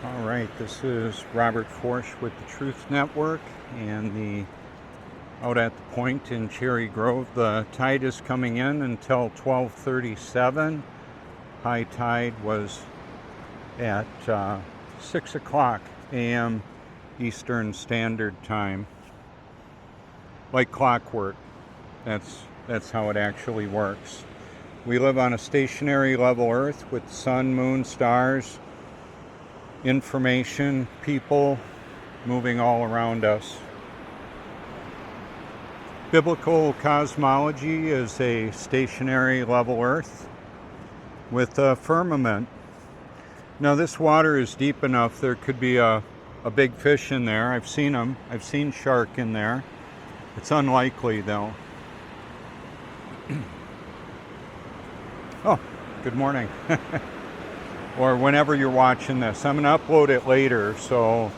All right, this is Robert Foertsch with the Truth Network and out at the point in Cherry Grove. The tide is coming in until 12:37. High tide was at 6 o'clock a.m. Eastern Standard Time. Like clockwork. That's how it actually works. We live on a stationary level Earth with sun, moon, stars, information, people moving all around us. Biblical cosmology is a stationary level Earth with a firmament. Now this water is deep enough there could be a big fish in there. I've seen them. I've seen shark in there. It's unlikely though. Oh, good morning. Or whenever you're watching this. I'm going to upload it later, so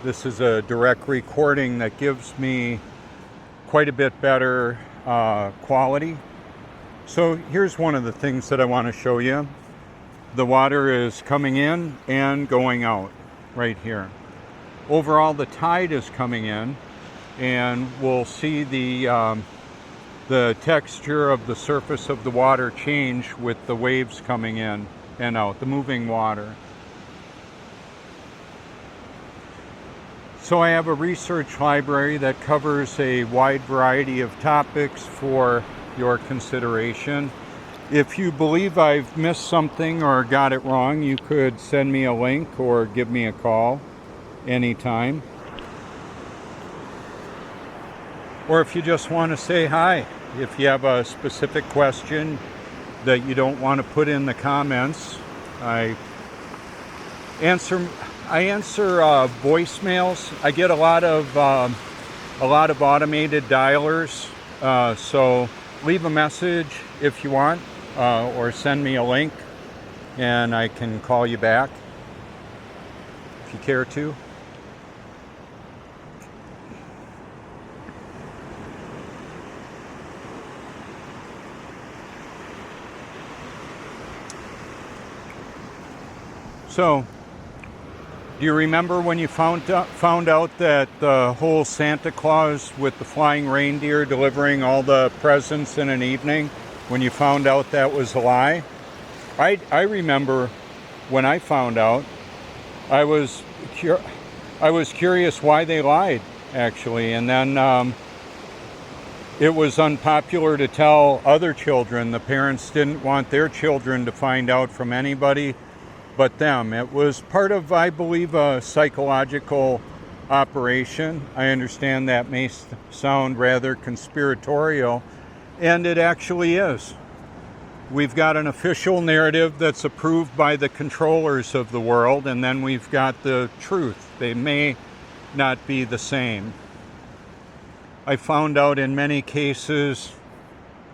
this is a direct recording that gives me quite a bit better quality. So here's one of the things that I want to show you. The water is coming in and going out right here. Overall, the tide is coming in, and we'll see the texture of the surface of the water change with the waves coming in and out, the moving water. So I have a research library that covers a wide variety of topics for your consideration. If you believe I've missed something or got it wrong, you could send me a link or give me a call anytime. Or if you just want to say hi, if you have a specific question that you don't want to put in the comments, I answer voicemails. I get a lot of automated dialers, so leave a message if you want, or send me a link, and I can call you back if you care to. So, do you remember when you found out that the whole Santa Claus with the flying reindeer delivering all the presents in an evening, when you found out that was a lie? I remember when I found out, I was curious why they lied, actually, and then it was unpopular to tell other children. The parents didn't want their children to find out from anybody but them. It was part of, I believe, a psychological operation. I understand that may sound rather conspiratorial, and it actually is. We've got an official narrative that's approved by the controllers of the world, and then we've got the truth. They may not be the same. I found out in many cases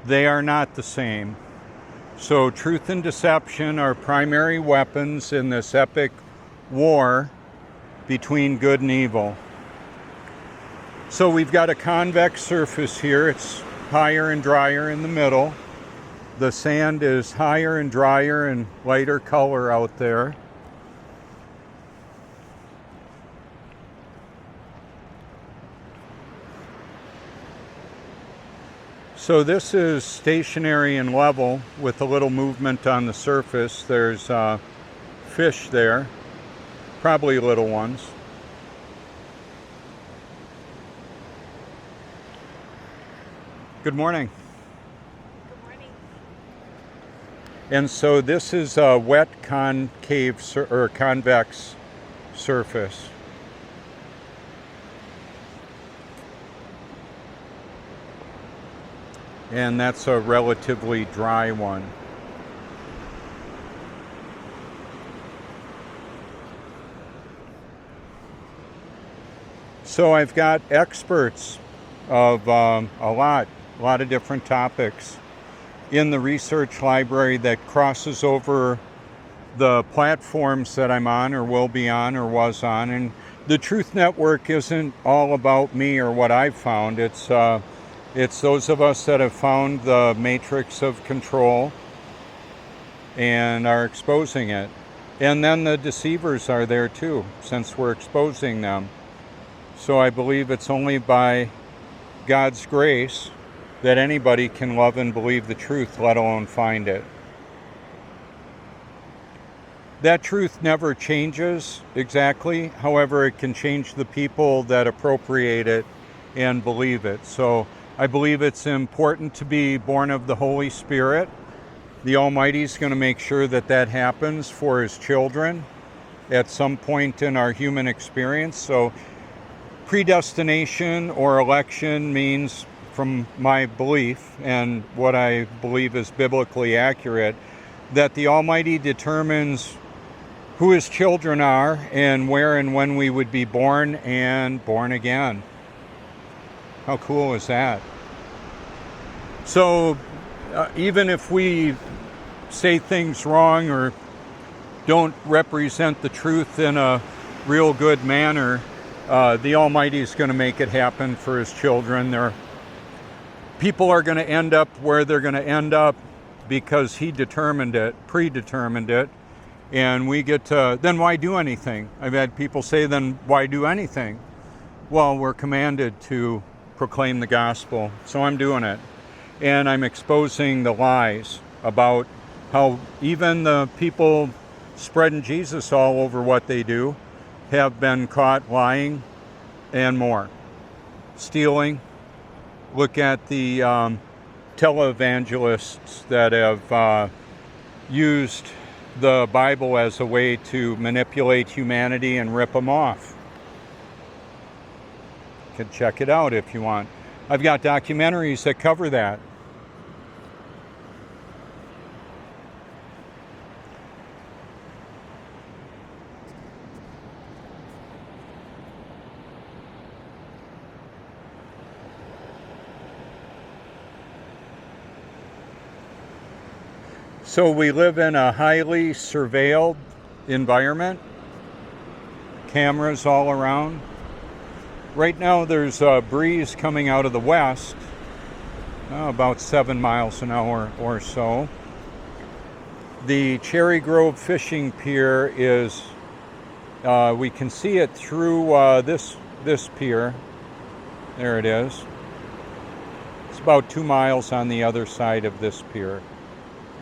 they are not the same. So truth and deception are primary weapons in this epic war between good and evil. So we've got a convex surface here. It's higher and drier in the middle. The sand is higher and drier and lighter color out there. So this is stationary and level with a little movement on the surface. There's fish there, probably little ones. Good morning. Good morning. And so this is a wet concave or convex surface. And that's a relatively dry one. So I've got experts of a lot of different topics in the research library that crosses over the platforms that I'm on or will be on or was on. And the Truth Network isn't all about me or what I've found. It's those of us that have found the matrix of control and are exposing it. And then the deceivers are there too, since we're exposing them. So I believe it's only by God's grace that anybody can love and believe the truth, let alone find it. That truth never changes exactly. However, it can change the people that appropriate it and believe it. So I believe it's important to be born of the Holy Spirit. The Almighty is going to make sure that that happens for His children at some point in our human experience. So predestination or election means, from my belief and what I believe is biblically accurate, that the Almighty determines who His children are and where and when we would be born and born again. How cool is that? So even if we say things wrong or don't represent the truth in a real good manner, the Almighty is going to make it happen for His children. People are going to end up where they're going to end up because He determined it, predetermined it, and we get to, then why do anything? I've had people say, then why do anything? Well, we're commanded to proclaim the gospel, so I'm doing it. And I'm exposing the lies about how even the people spreading Jesus all over what they do have been caught lying and more. Stealing. Look at the televangelists that have used the Bible as a way to manipulate humanity and rip them off. You can check it out if you want. I've got documentaries that cover that. So we live in a highly surveilled environment, cameras all around. Right now there's a breeze coming out of the west, about 7 miles an hour or so. The Cherry Grove Fishing Pier is, we can see it through this pier. There it is. It's about 2 miles on the other side of this pier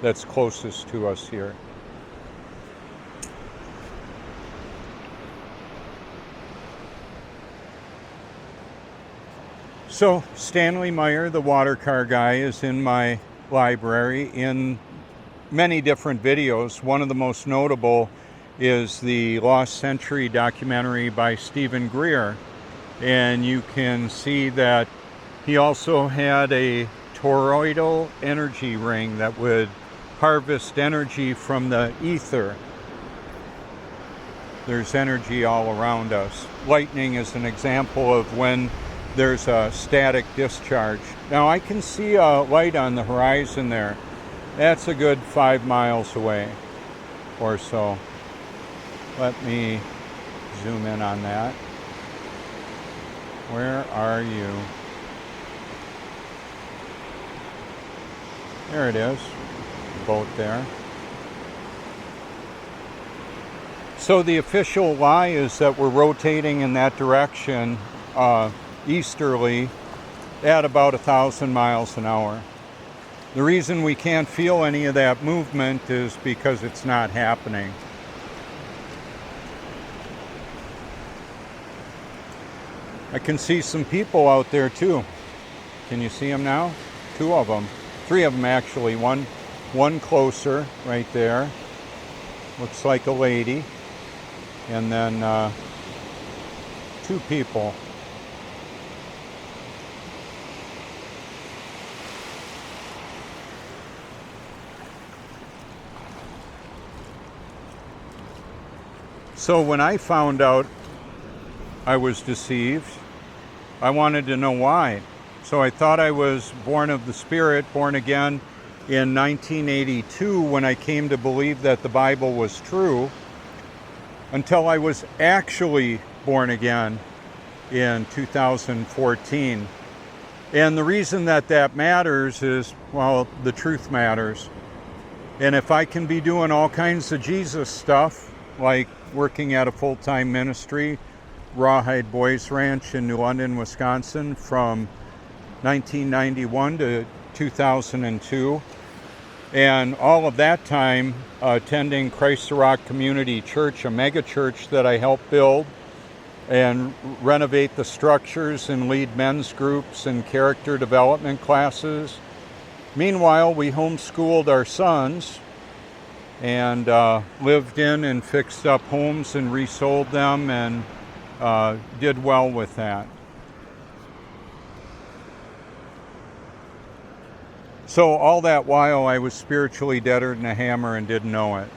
that's closest to us here. So Stanley Meyer, the water car guy, is in my library in many different videos. One of the most notable is the Lost Century documentary by Stephen Greer. And you can see that he also had a toroidal energy ring that would harvest energy from the ether. There's energy all around us. Lightning is an example of when there's a static discharge. Now I can see a light on the horizon there. That's a good 5 miles away or so. Let me zoom in on that. Where are you? There it is. Boat there. So the official lie is that we're rotating in that direction easterly at about 1,000 miles an hour. The reason we can't feel any of that movement is because it's not happening. I can see some people out there too. Can you see them now? 2 of them. 3 of them actually. One closer right there. Looks like a lady. And then 2 people. So when I found out I was deceived, I wanted to know why. So I thought I was born of the Spirit, born again in 1982 when I came to believe that the Bible was true, until I was actually born again in 2014. And the reason that matters is, well, the truth matters. And if I can be doing all kinds of Jesus stuff, like working at a full-time ministry, Rawhide Boys Ranch in New London, Wisconsin, from 1991 to 2002, and all of that time attending Christ the Rock Community Church, a mega church that I helped build and renovate the structures and lead men's groups and character development classes. Meanwhile, we homeschooled our sons and lived in and fixed up homes and resold them, and did well with that. So all that while I was spiritually deader than a hammer and didn't know it.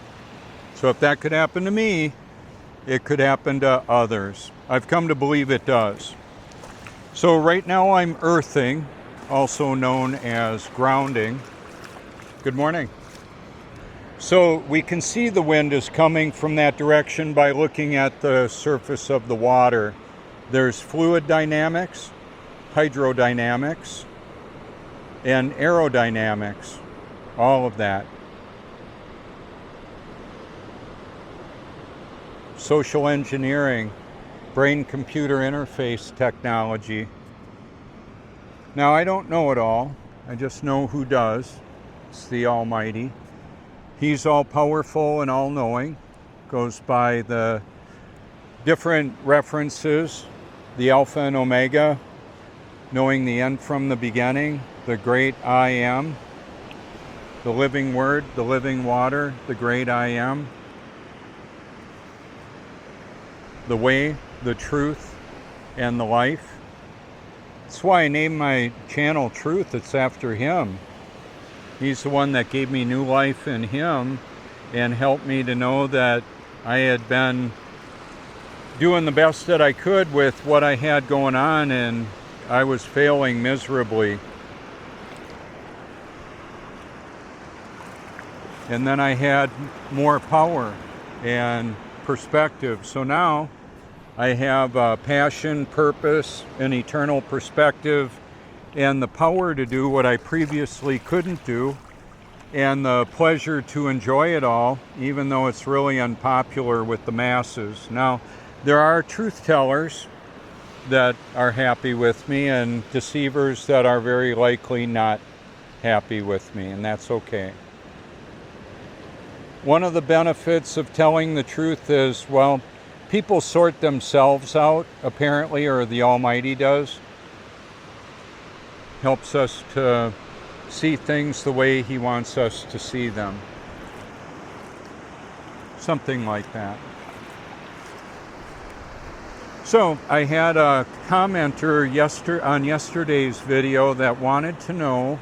So if that could happen to me, it could happen to others. I've come to believe it does. So right now I'm earthing, also known as grounding. Good morning. So we can see the wind is coming from that direction by looking at the surface of the water. There's fluid dynamics, hydrodynamics, and aerodynamics, all of that. Social engineering, brain-computer interface technology. Now, I don't know it all. I just know who does. It's the Almighty. He's all-powerful and all-knowing. Goes by the different references, the Alpha and Omega, knowing the end from the beginning, the great I Am, the living Word, the living water, the great I Am, the way, the truth, and the life. That's why I named my channel Truth. It's after him. He's the one that gave me new life in him and helped me to know that I had been doing the best that I could with what I had going on, and I was failing miserably. And then I had more power and perspective. So now I have passion, purpose, an eternal perspective, and the power to do what I previously couldn't do, and the pleasure to enjoy it all, even though it's really unpopular with the masses. Now, there are truth tellers that are happy with me, and deceivers that are very likely not happy with me, and that's okay. One of the benefits of telling the truth is, well, people sort themselves out, apparently, or the Almighty does. Helps us to see things the way He wants us to see them. Something like that. So, I had a commenter on yesterday's video that wanted to know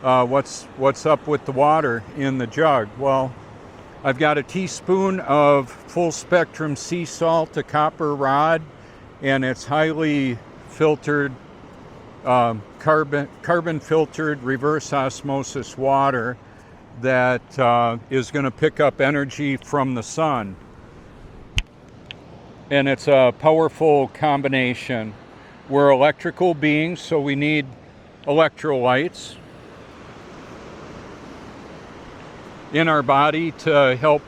what's up with the water in the jug. Well, I've got a teaspoon of full spectrum sea salt, a copper rod, and it's highly filtered, carbon filtered reverse osmosis water that is going to pick up energy from the sun. And it's a powerful combination. We're electrical beings, so we need electrolytes in our body to help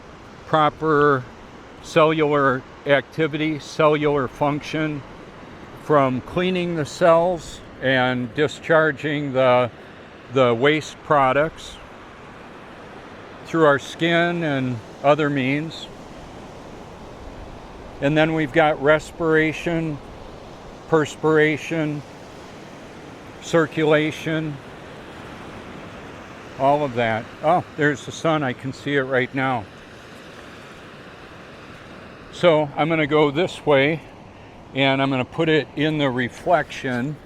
proper cellular activity, cellular function, from cleaning the cells and discharging the waste products through our skin and other means. And then we've got respiration, perspiration, circulation, all of that. Oh, there's the sun. I can see it right now. So I'm going to go this way, and I'm going to put it in the reflection.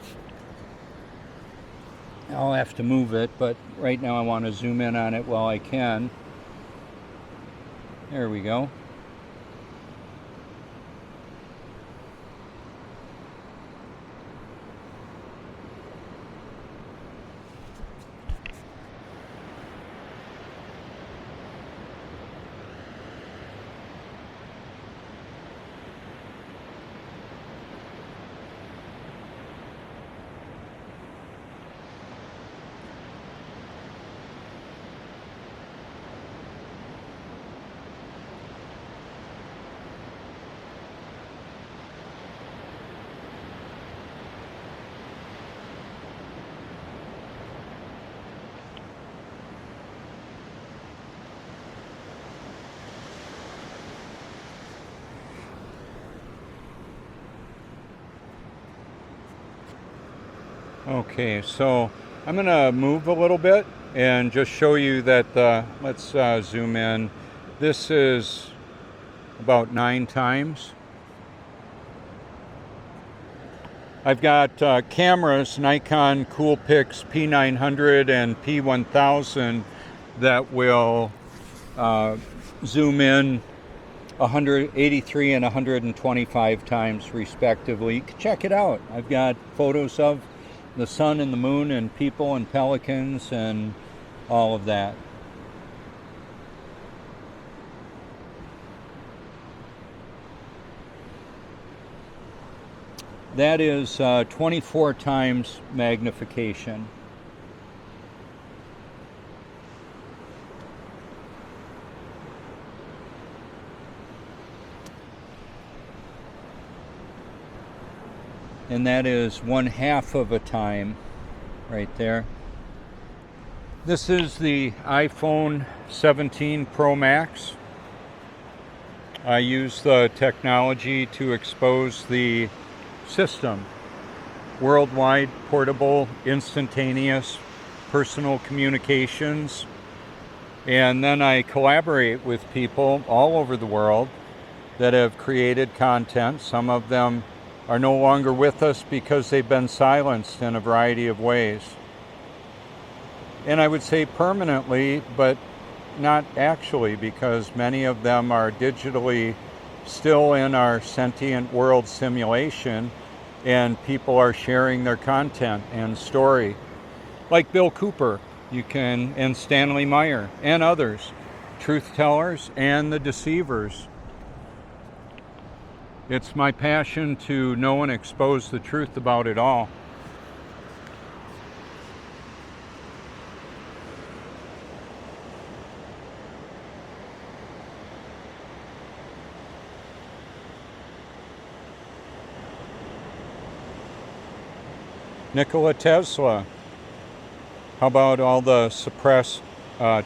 I'll have to move it, but right now I want to zoom in on it while I can. There we go. Okay, so I'm going to move a little bit and just show you that, let's zoom in. This is about 9 times. I've got cameras, Nikon Coolpix P900 and P1000 that will zoom in 183 and 125 times respectively. You can check it out. I've got photos of the sun and the moon and people and pelicans and all of that. That is 24 times magnification. And that is 1/2 of a time right there. This is the iPhone 17 Pro Max. I use the technology to expose the system. Worldwide, portable, instantaneous, personal communications. And then I collaborate with people all over the world that have created content. Some of them are no longer with us because they've been silenced in a variety of ways. And I would say permanently, but not actually, because many of them are digitally still in our sentient world simulation, and people are sharing their content and story. Like Bill Cooper, and Stanley Meyer, and others, truth tellers and the deceivers. It's my passion to know and expose the truth about it all. Nikola Tesla. How about all the suppressed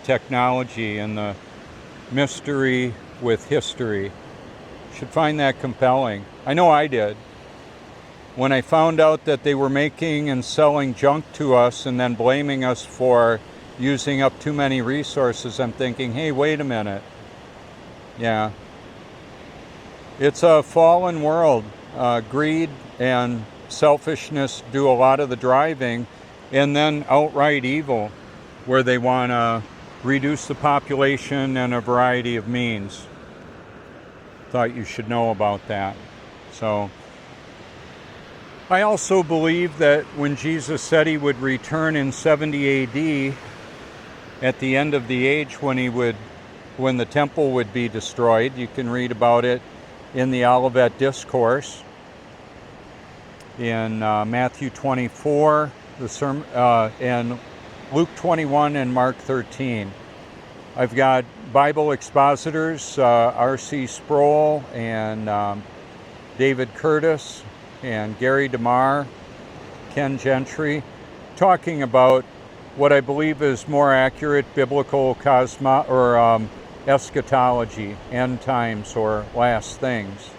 technology and the mystery with history? Should find that compelling. I know I did. When I found out that they were making and selling junk to us and then blaming us for using up too many resources, I'm thinking, hey, wait a minute. Yeah. It's a fallen world. Greed and selfishness do a lot of the driving, and then outright evil, where they want to reduce the population in a variety of means. Thought you should know about that. So I also believe that when Jesus said he would return in 70 AD, at the end of the age, when the temple would be destroyed, you can read about it in the Olivet Discourse in Matthew 24, and Luke 21 and Mark 13. I've got Bible expositors, R.C. Sproul and David Curtis and Gary DeMar, Ken Gentry, talking about what I believe is more accurate biblical eschatology, end times or last things.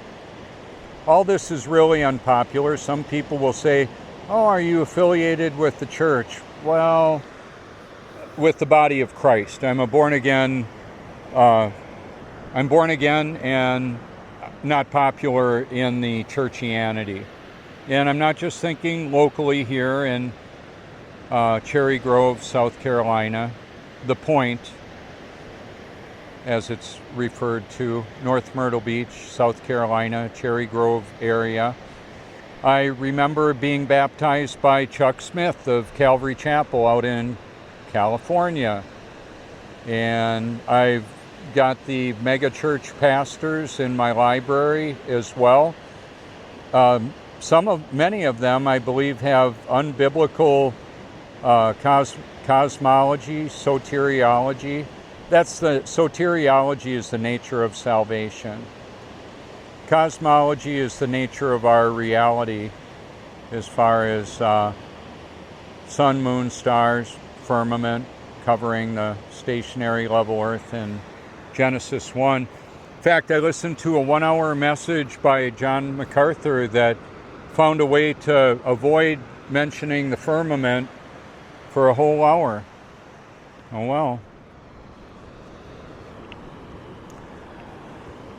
All this is really unpopular. Some people will say, oh, are you affiliated with the church? Well, with the body of Christ. I'm born again and not popular in the churchianity. And I'm not just thinking locally here in Cherry Grove, South Carolina, The Point, as it's referred to, North Myrtle Beach, South Carolina, Cherry Grove area. I remember being baptized by Chuck Smith of Calvary Chapel out in California. And I've got the mega church pastors in my library as well. Many of them, I believe, have unbiblical cosmology, soteriology. Soteriology is the nature of salvation. Cosmology is the nature of our reality as far as sun, moon, stars, firmament, covering the stationary level earth in Genesis 1. In fact, I listened to a 1-hour message by John MacArthur that found a way to avoid mentioning the firmament for a whole hour. Oh well.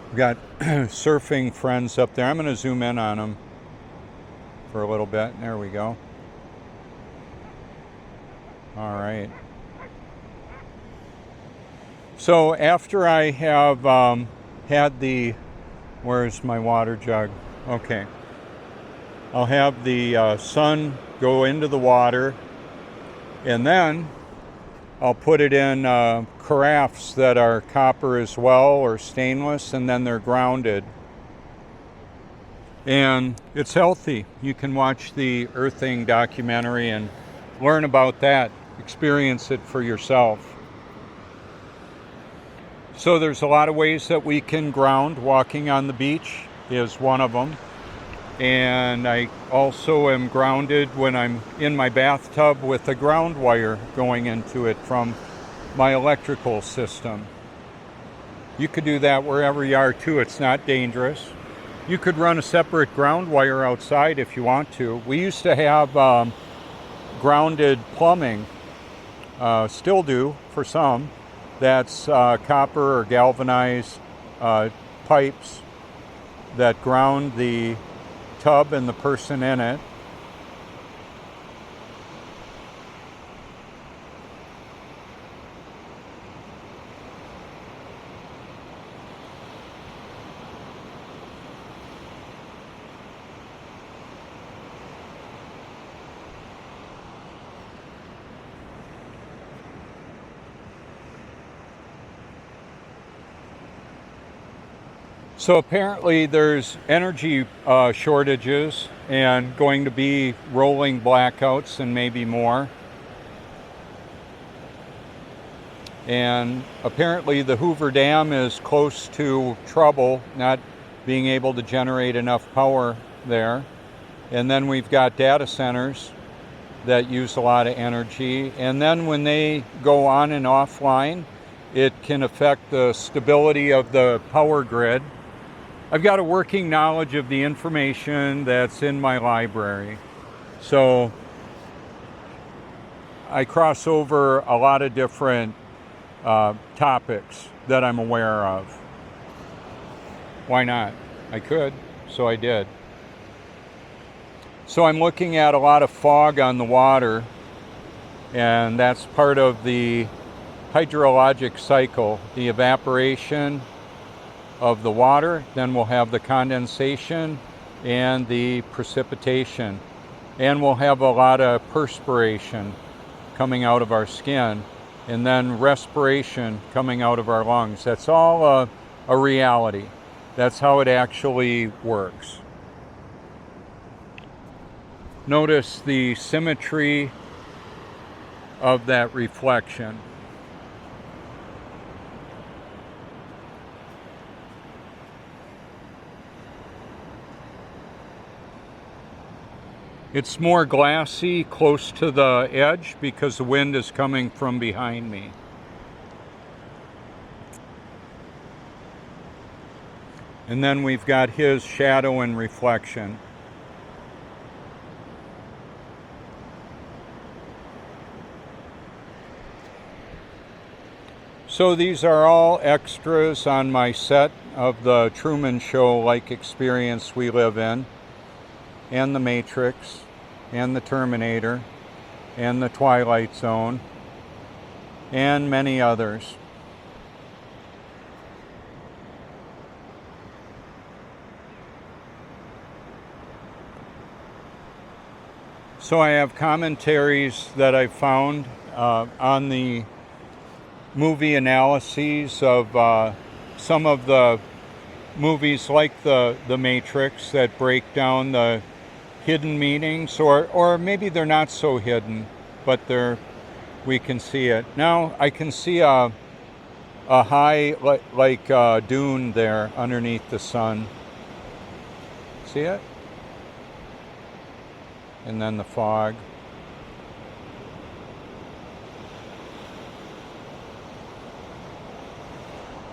We've got surfing friends up there. I'm going to zoom in on them for a little bit. There we go. All right. So after I have had the, where's my water jug? Okay. I'll have the sun go into the water, and then I'll put it in carafes that are copper as well, or stainless, and then they're grounded. And it's healthy. You can watch the earthing documentary and learn about that, experience it for yourself. So there's a lot of ways that we can ground. Walking on the beach is one of them. And I also am grounded when I'm in my bathtub with a ground wire going into it from my electrical system. You could do that wherever you are too. It's not dangerous. You could run a separate ground wire outside if you want to. We used to have grounded plumbing, still do for some. That's copper or galvanized pipes that ground the tub and the person in it. So apparently there's energy shortages and going to be rolling blackouts and maybe more. And apparently the Hoover Dam is close to trouble, not being able to generate enough power there. And then we've got data centers that use a lot of energy. And then when they go on and offline, it can affect the stability of the power grid. I've got a working knowledge of the information that's in my library. So I cross over a lot of different topics that I'm aware of. Why not? I could, so I did. So I'm looking at a lot of fog on the water, and that's part of the hydrologic cycle, the evaporation of the water, then we'll have the condensation and the precipitation, and we'll have a lot of perspiration coming out of our skin, and then respiration coming out of our lungs. That's all a reality. That's how it actually works. Notice the symmetry of that reflection. It's more glassy close to the edge because the wind is coming from behind me. And then we've got his shadow and reflection. So these are all extras on my set of the Truman Show-like experience we live in, and the Matrix, and the Terminator, and the Twilight Zone, and many others. So I have commentaries that I've found on the movie analyses of some of the movies like the Matrix that break down the hidden meanings, or maybe they're not so hidden, but we can see it. Now I can see a high like dune there underneath the sun. See it? And then the fog.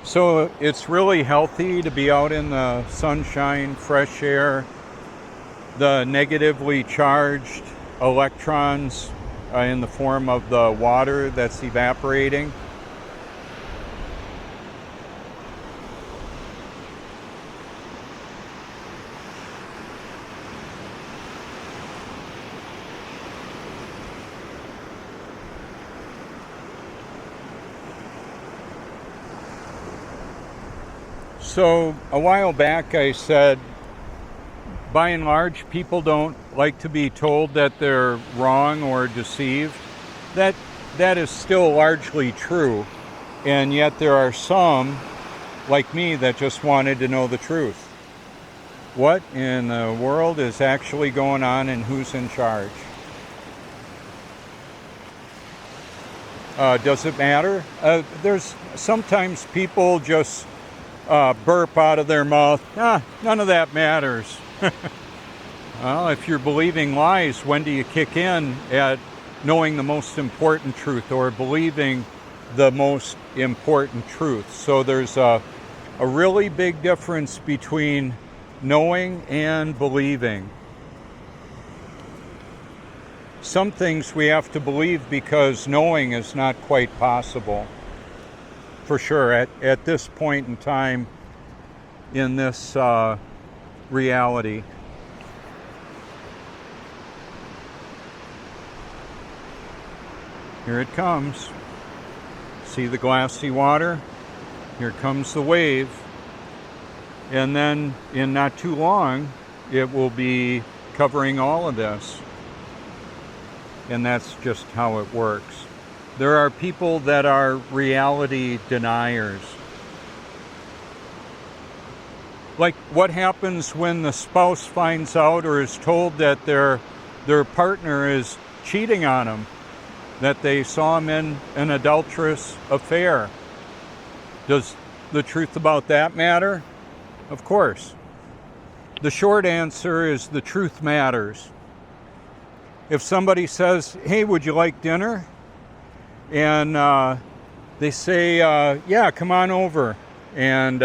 So it's really healthy to be out in the sunshine, fresh air. The negatively charged electrons in the form of the water that's evaporating. So a while back I said, by and large, people don't like to be told that they're wrong or deceived. That is still largely true, and yet there are some, like me, that just wanted to know the truth. What in the world is actually going on and who's in charge? Does it matter? There's sometimes people just burp out of their mouth, none of that matters. Well, if you're believing lies, when do you kick in at knowing the most important truth or believing the most important truth? So there's a really big difference between knowing and believing. Some things we have to believe because knowing is not quite possible. For sure, at this point in time in this reality. Here it comes. See the glassy water? Here comes the wave. And then in not too long, it will be covering all of this. And that's just how it works. There are people that are reality deniers. Like what happens when the spouse finds out or is told that their partner is cheating on them, that they saw him in an adulterous affair. Does the truth about that matter? Of course. The short answer is the truth matters. If somebody says, hey, would you like dinner? And they say, yeah, come on over. And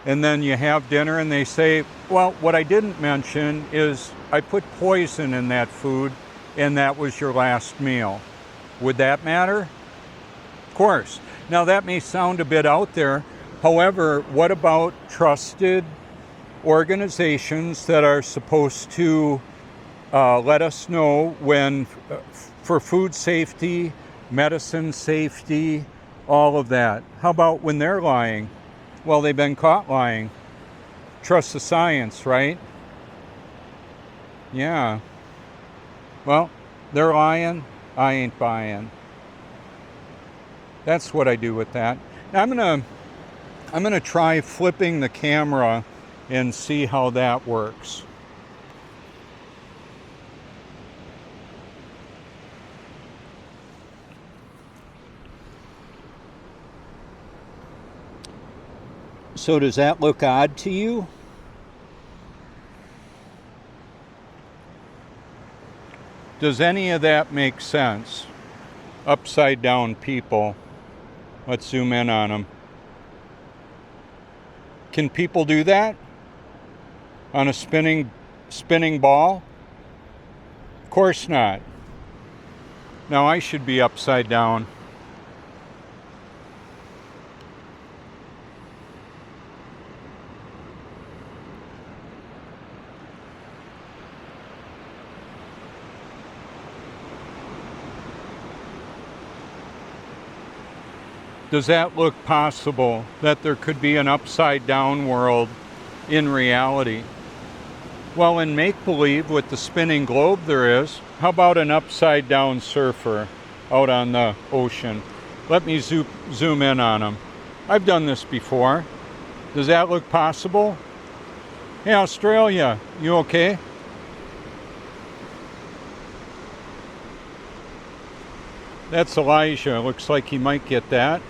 then you have dinner and they say, well, what I didn't mention is I put poison in that food and that was your last meal. Would that matter? Of course. Now that may sound a bit out there. However, what about trusted organizations that are supposed to let us know when, for food safety, medicine safety, all of that? How about when they're lying? Well, they've been caught lying. Trust the science, right? Yeah. Well, they're lying, I ain't buying. That's what I do with that. Now I'm gonna try flipping the camera and see how that works. So does that look odd to you? Does any of that make sense? Upside down people. Let's zoom in on them. Can people do that? On a spinning ball? Of course not. Now I should be upside down. Does that look possible, that there could be an upside down world in reality? Well, in make-believe with the spinning globe there is. How about an upside down surfer out on the ocean? Let me zoom in on them. I've done this before. Does that look possible? Hey, Australia, you okay? That's Elijah. Looks like he might get that.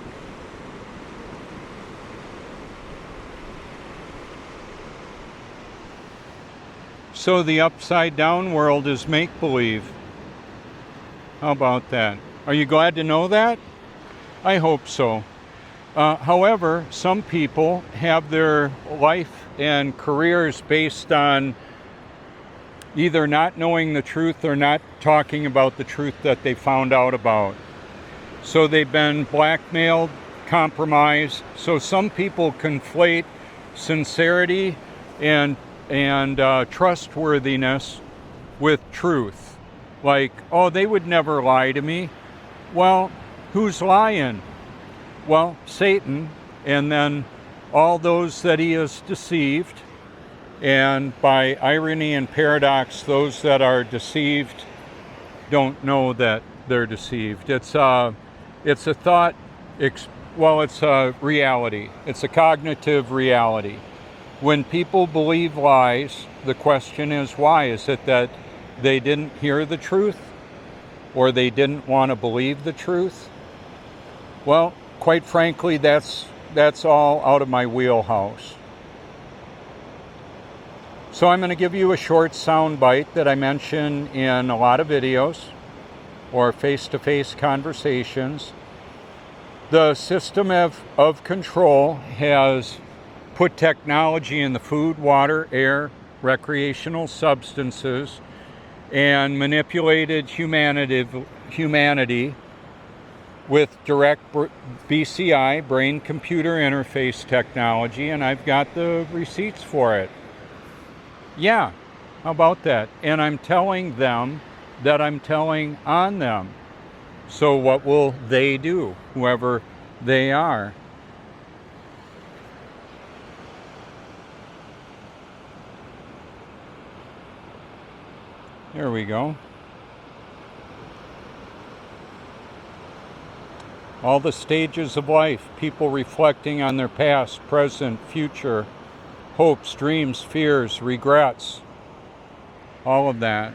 So the upside down world is make-believe. How about that? Are you glad to know that? I hope so. However, some people have their life and careers based on either not knowing the truth or not talking about the truth that they found out about. So they've been blackmailed, compromised. So some people conflate sincerity and trustworthiness with truth. Like, oh, they would never lie to me. Well, who's lying? Well, Satan, and then all those that he has deceived. And by irony and paradox, those that are deceived don't know that they're deceived. It's a thought, well, it's a reality. It's a cognitive reality. When people believe lies, the question is why? Is it that they didn't hear the truth, or they didn't want to believe the truth? Well, quite frankly, that's all out of my wheelhouse. So I'm going to give you a short sound bite that I mention in a lot of videos or face-to-face conversations. The system of control has put technology in the food, water, air, recreational substances, and manipulated humanity with direct BCI, brain-computer interface technology, and I've got the receipts for it. Yeah, how about that? And I'm telling them that I'm telling on them. So what will they do, whoever they are? There we go. All the stages of life, people reflecting on their past, present, future, hopes, dreams, fears, regrets, all of that.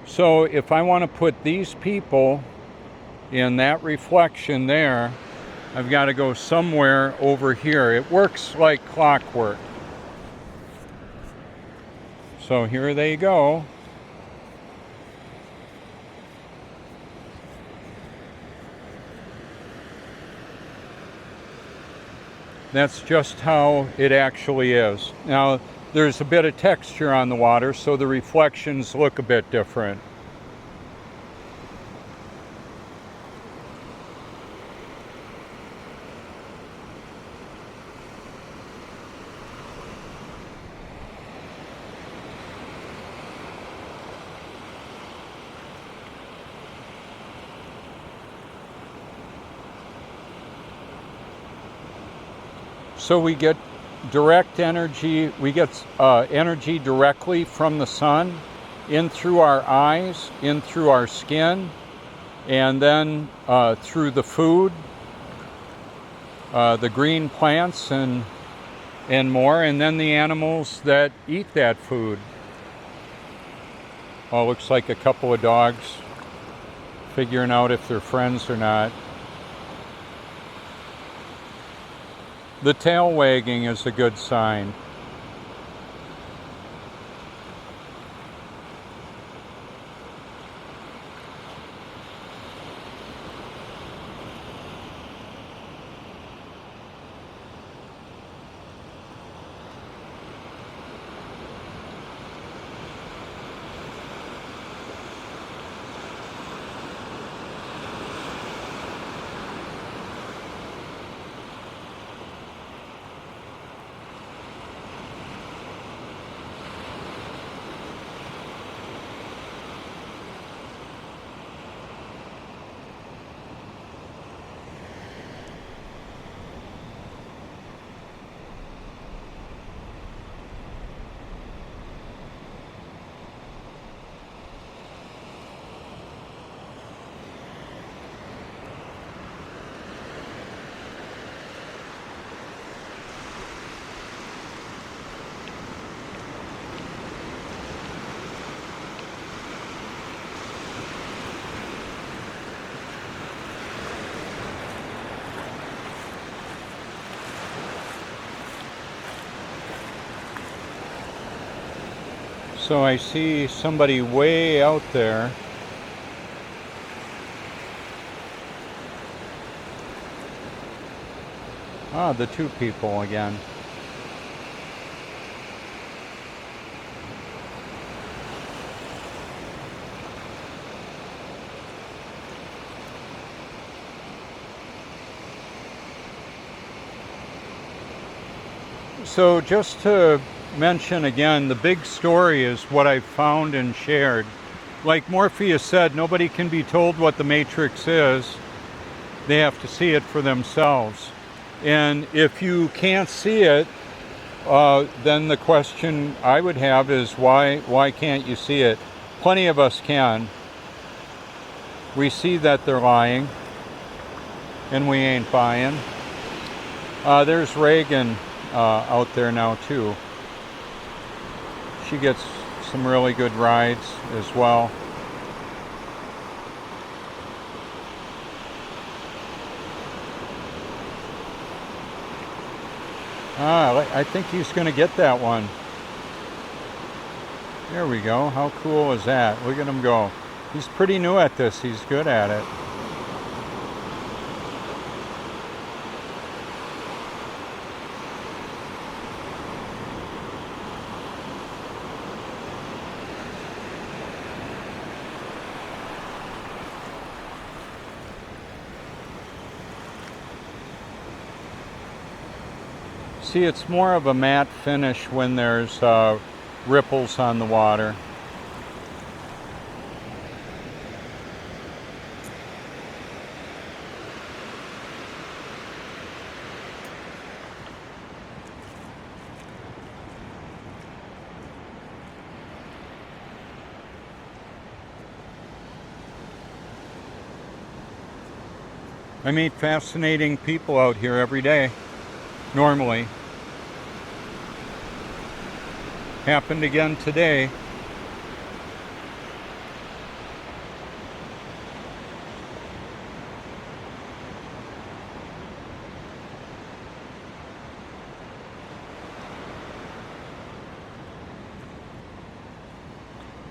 So if I want to put these people in that reflection there, I've got to go somewhere over here. It works like clockwork. So here they go. That's just how it actually is. Now, there's a bit of texture on the water, so the reflections look a bit different. So we get direct energy, we get energy directly from the sun in through our eyes, in through our skin, and then through the food, the green plants and more, and then the animals that eat that food. Oh, looks like a couple of dogs figuring out if they're friends or not. The tail wagging is a good sign. So I see somebody way out there. Ah, the two people again. So just to mention again, the big story is what I've found and shared. Like Morpheus said, nobody can be told what the matrix is. They have to see it for themselves. And if you can't see it, then the question I would have is why can't you see it? Plenty of us can. We see that they're lying, and we ain't buying. There's Reagan out there now too. She gets some really good rides as well. I think he's going to get that one. There we go. How cool is that? Look at him go. He's pretty new at this. He's good at it. See, it's more of a matte finish when there's ripples on the water. I meet fascinating people out here every day, normally. Happened again today.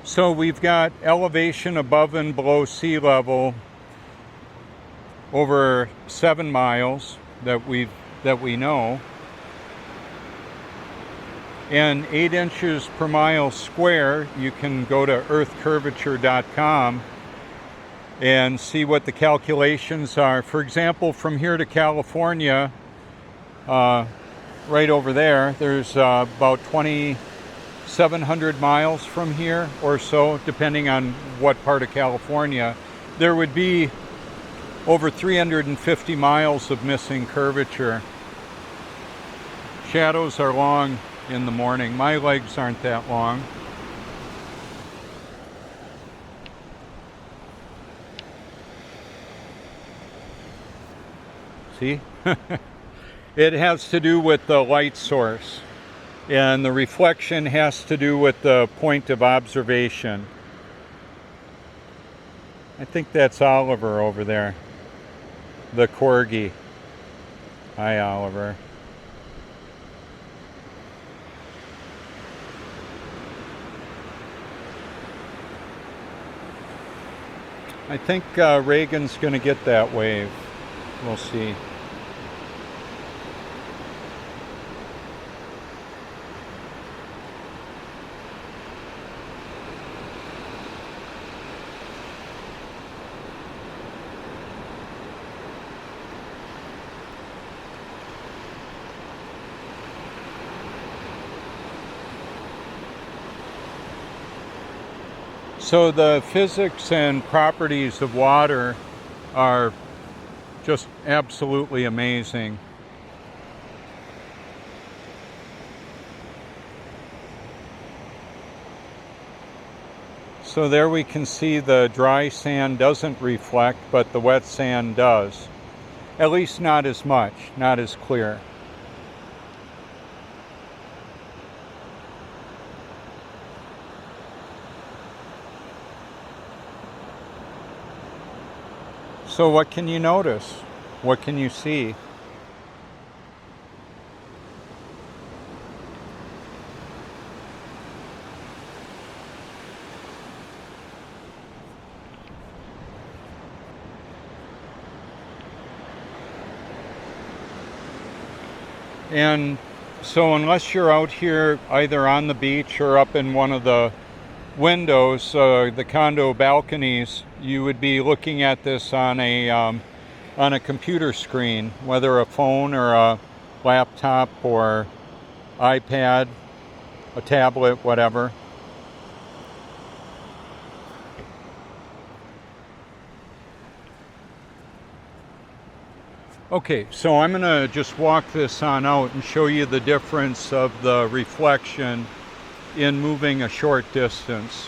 So we've got elevation above and below sea level over 7 miles that we know, and 8 inches per mile square. You can go to earthcurvature.com and see what the calculations are. For example, from here to California, right over there's about 2,700 miles from here or so, depending on what part of California. There would be over 350 miles of missing curvature. Shadows are long in the morning. My legs aren't that long. See? It has to do with the light source, and the reflection has to do with the point of observation. I think that's Oliver over there, the corgi. Hi, Oliver. I think Reagan's going to get that wave. We'll see. So the physics and properties of water are just absolutely amazing. So there we can see the dry sand doesn't reflect, but the wet sand does. At least not as much, not as clear. So what can you notice? What can you see? And so unless you're out here either on the beach or up in one of the windows, the condo balconies, you would be looking at this on a computer screen, whether a phone or a laptop or iPad, a tablet, whatever. Okay, so I'm going to just walk this on out and show you the difference of the reflection in moving a short distance.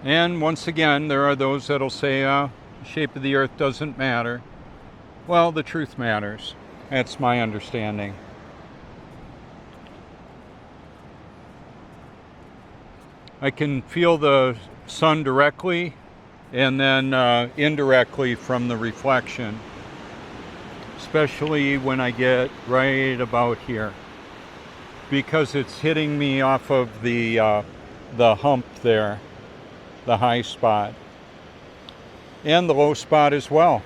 And once again, there are those that'll say, the shape of the earth doesn't matter. Well, the truth matters. That's my understanding. I can feel the sun directly and then indirectly from the reflection, especially when I get right about here, because it's hitting me off of the hump there, the high spot, and the low spot as well.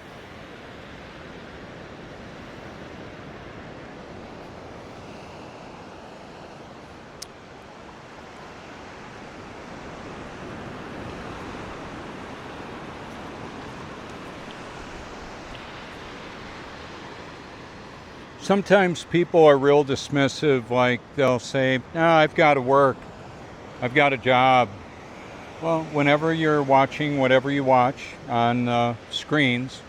Sometimes people are real dismissive, like they'll say, I've got to work, I've got a job. Well, whenever you're watching whatever you watch on screens,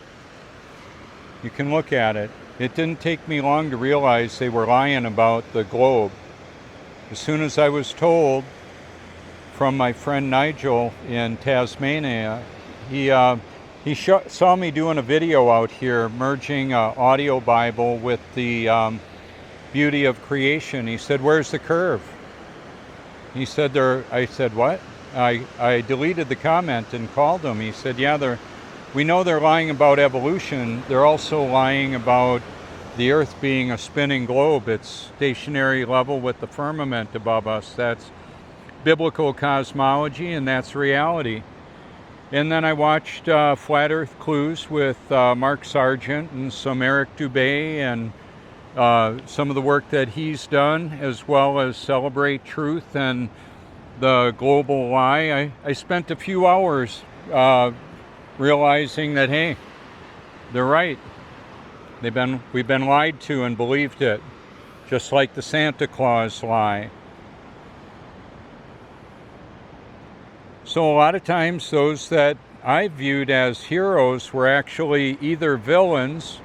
you can look at it. It didn't take me long to realize they were lying about the globe. As soon as I was told from my friend Nigel in Tasmania, he saw me doing a video out here, merging audio Bible with the beauty of creation. He said, "Where's the curve?" He said, I said, "What?" I deleted the comment and called him. He said, "Yeah, we know they're lying about evolution. They're also lying about the Earth being a spinning globe. It's stationary level with the firmament above us. That's biblical cosmology, and that's reality." And then I watched Flat Earth Clues with Mark Sargent and some Eric Dubay and some of the work that he's done, as well as Celebrate Truth and the Global Lie. I spent a few hours realizing that, hey, they're right. We've been lied to and believed it, just like the Santa Claus lie. So a lot of times those that I viewed as heroes were actually either villains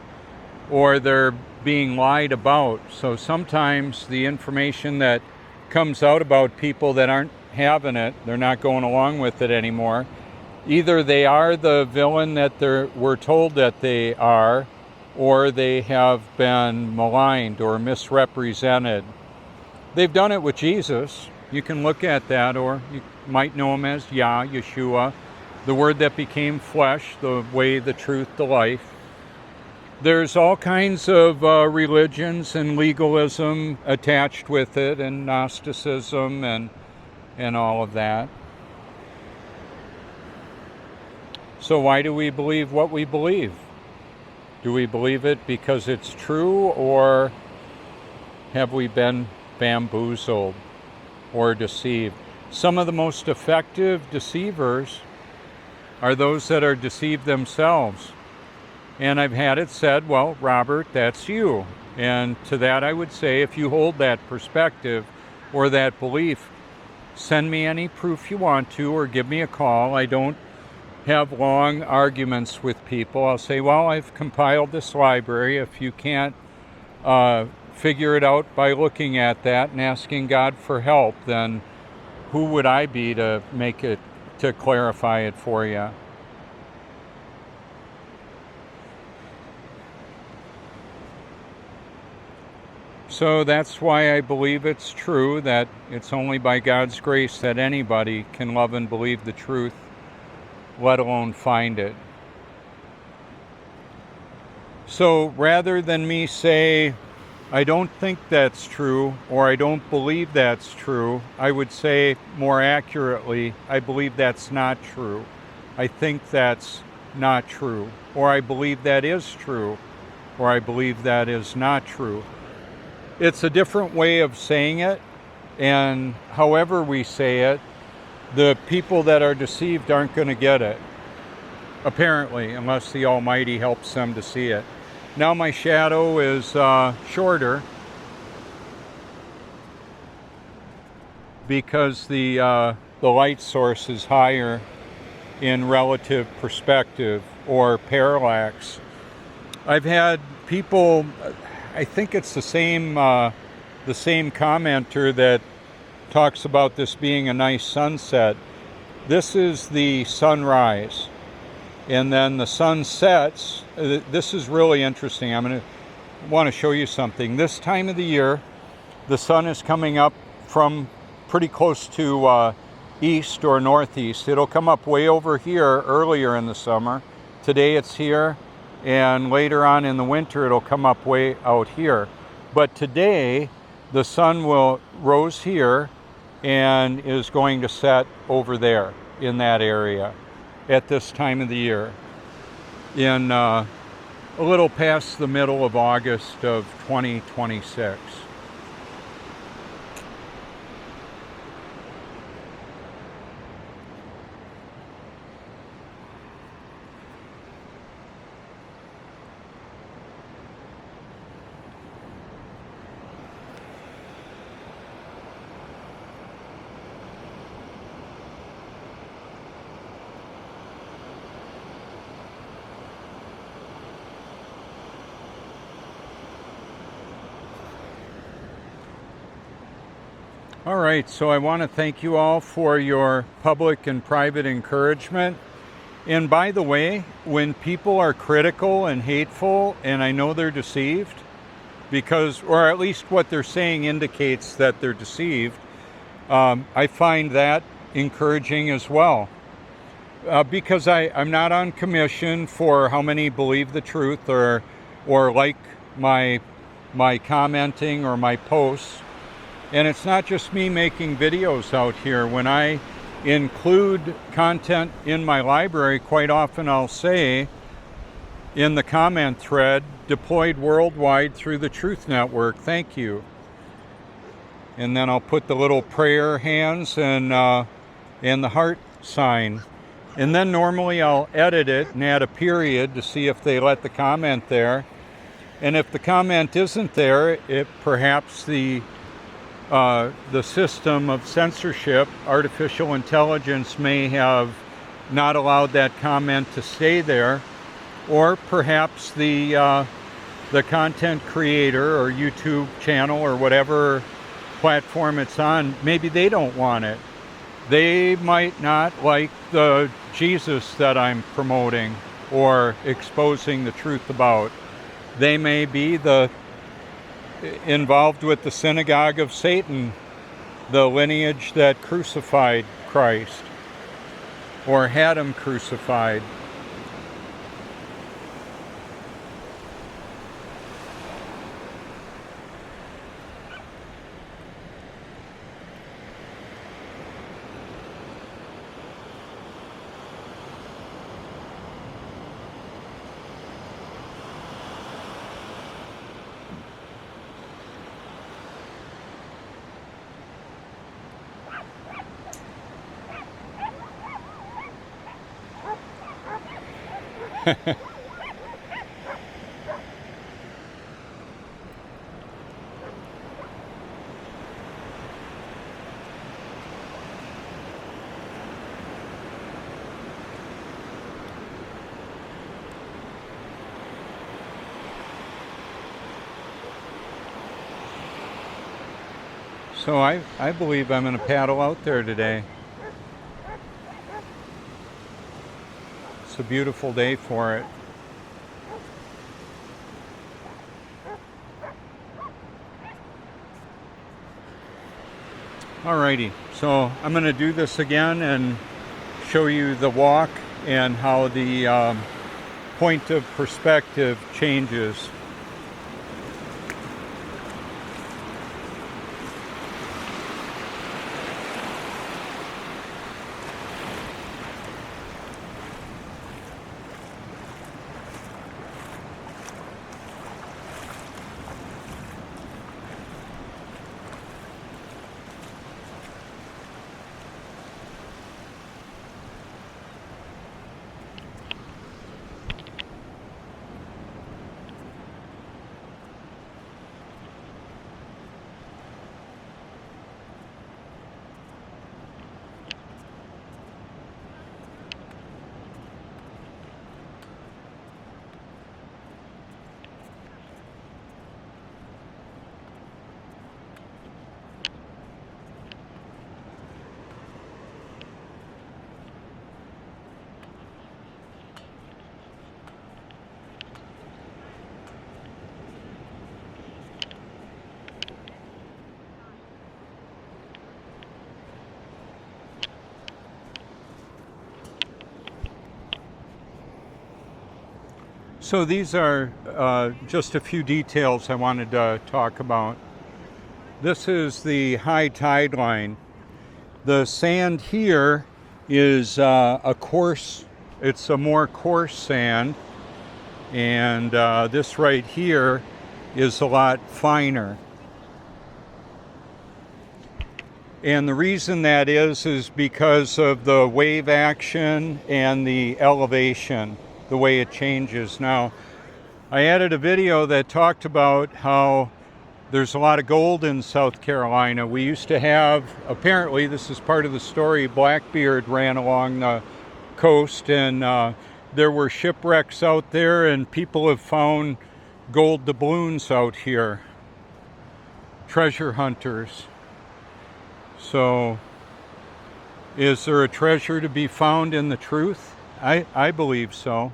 or they're being lied about. So sometimes the information that comes out about people that aren't having it, they're not going along with it anymore, either they are the villain that we're told that they are, or they have been maligned or misrepresented. They've done it with Jesus. You can look at that, or you might know him as Yeshua, the word that became flesh, the way, the truth, the life. There's all kinds of religions and legalism attached with it, and Gnosticism and all of that. So why do we believe what we believe? Do we believe it because it's true, or have we been bamboozled or deceived? Some of the most effective deceivers are those that are deceived themselves. And I've had it said, well, Robert, that's you. And to that I would say, if you hold that perspective or that belief, send me any proof you want to, or give me a call. I don't have long arguments with people. I'll say, well, I've compiled this library. If you can't figure it out by looking at that and asking God for help, then who would I be to clarify it for you? So that's why I believe it's true, that it's only by God's grace that anybody can love and believe the truth, let alone find it. So rather than me say, I don't think that's true, or I don't believe that's true, I would say more accurately, I believe that's not true. I think that's not true, or I believe that is true, or I believe that is not true. It's a different way of saying it, and however we say it, the people that are deceived aren't going to get it, apparently, unless the Almighty helps them to see it. Now my shadow is shorter because the light source is higher in relative perspective or parallax. I've had people, I think it's the same commenter that talks about this being a nice sunset. This is the sunrise, and then the sun sets. This is really interesting. I'm going to want to show you something. This time of the year, the sun is coming up from pretty close to east or northeast. It'll come up way over here earlier in the summer. Today it's here, and later on in the winter it'll come up way out here. But today the sun will rose here and is going to set over there in that area at this time of the year, in a little past the middle of August of 2026. All right, so I want to thank you all for your public and private encouragement. And by the way, when people are critical and hateful, and I know they're deceived, because, or at least what they're saying indicates that they're deceived, I find that encouraging as well. Because I'm not on commission for how many believe the truth or like my commenting or my posts. And it's not just me making videos out here. When I include content in my library, quite often I'll say in the comment thread, deployed worldwide through the Truth Network, thank you. And then I'll put the little prayer hands and the heart sign. And then normally I'll edit it and add a period to see if they let the comment there. And if the comment isn't there, it perhaps the system of censorship, artificial intelligence, may have not allowed that comment to stay there, or perhaps the content creator or YouTube channel or whatever platform it's on, maybe they don't want it. They might not like the Jesus that I'm promoting or exposing the truth about. They may be involved with the synagogue of Satan, the lineage that crucified Christ or had him crucified. So I believe I'm going to paddle out there today. It's a beautiful day for it. Alrighty, so I'm going to do this again and show you the walk and how the point of perspective changes. So these are just a few details I wanted to talk about. This is the high tide line. The sand here is a coarse, it's a more coarse sand, and this right here is a lot finer. And the reason that is because of the wave action and the elevation, the way it changes. Now, I added a video that talked about how there's a lot of gold in South Carolina. We used to have, apparently this is part of the story, Blackbeard ran along the coast, and there were shipwrecks out there, and people have found gold doubloons out here. Treasure hunters. So, is there a treasure to be found in the truth? I believe so.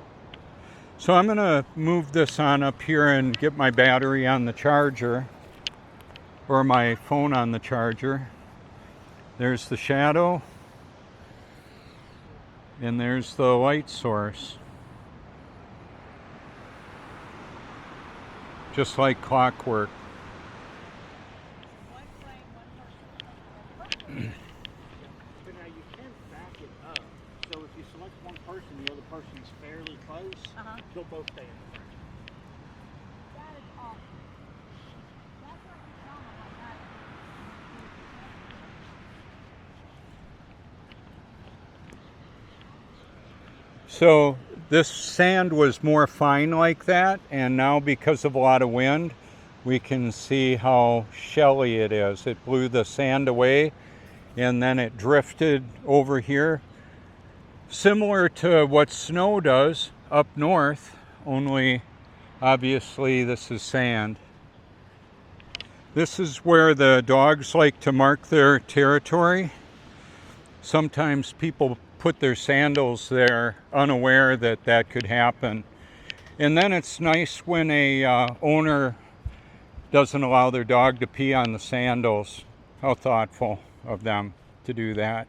So I'm going to move this on up here and get my battery on the charger, or my phone on the charger. There's the shadow, and there's the light source. Just like clockwork. But now you can back it up. So if you select one person, the other person's fairly close, they'll both stay in the frame. That is awesome. That's what you tell them like that. So this sand was more fine like that, and now because of a lot of wind, we can see how shelly it is. It blew the sand away, and then it drifted over here. Similar to what snow does up north, only obviously this is sand. This is where the dogs like to mark their territory. Sometimes people put their sandals there unaware that that could happen. And then it's nice when a owner doesn't allow their dog to pee on the sandals. How thoughtful of them to do that.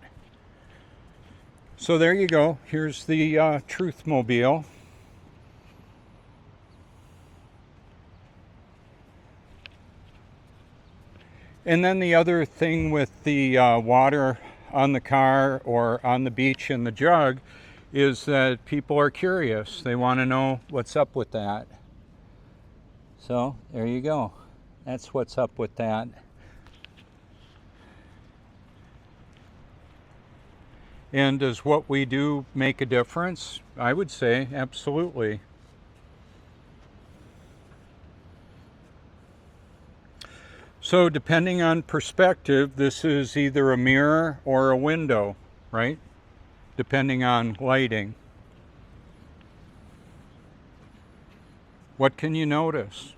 So there you go. Here's the Truthmobile. And then the other thing with the water on the car or on the beach in the jug is that people are curious. They want to know what's up with that. So there you go. That's what's up with that. And does what we do make a difference? I would say absolutely. So depending on perspective, this is either a mirror or a window, right? Depending on lighting. What can you notice?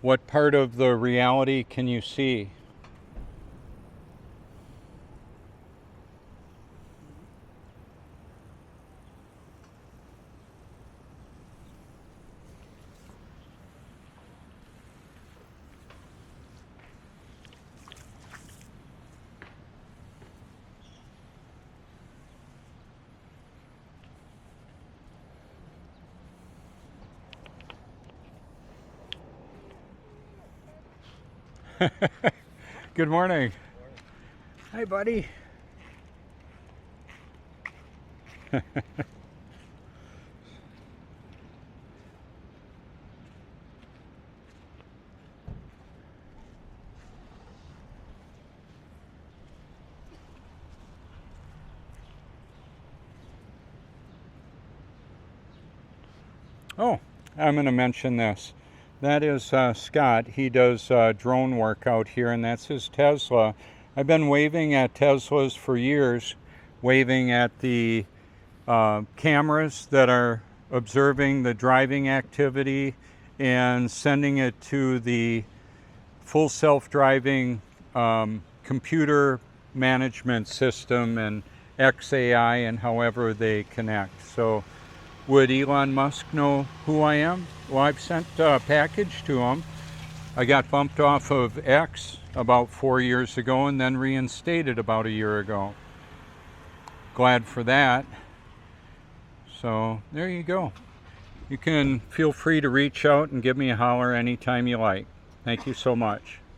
What part of the reality can you see? Good morning. Hi, buddy. Oh, I'm going to mention this. That is Scott. He does drone work out here, and that's his Tesla. I've been waving at Teslas for years, waving at the cameras that are observing the driving activity and sending it to the full self-driving computer management system and XAI and however they connect. So would Elon Musk know who I am? Well, I've sent a package to him. I got bumped off of X about 4 years ago and then reinstated about a year ago. Glad for that. So there you go. You can feel free to reach out and give me a holler anytime you like. Thank you so much.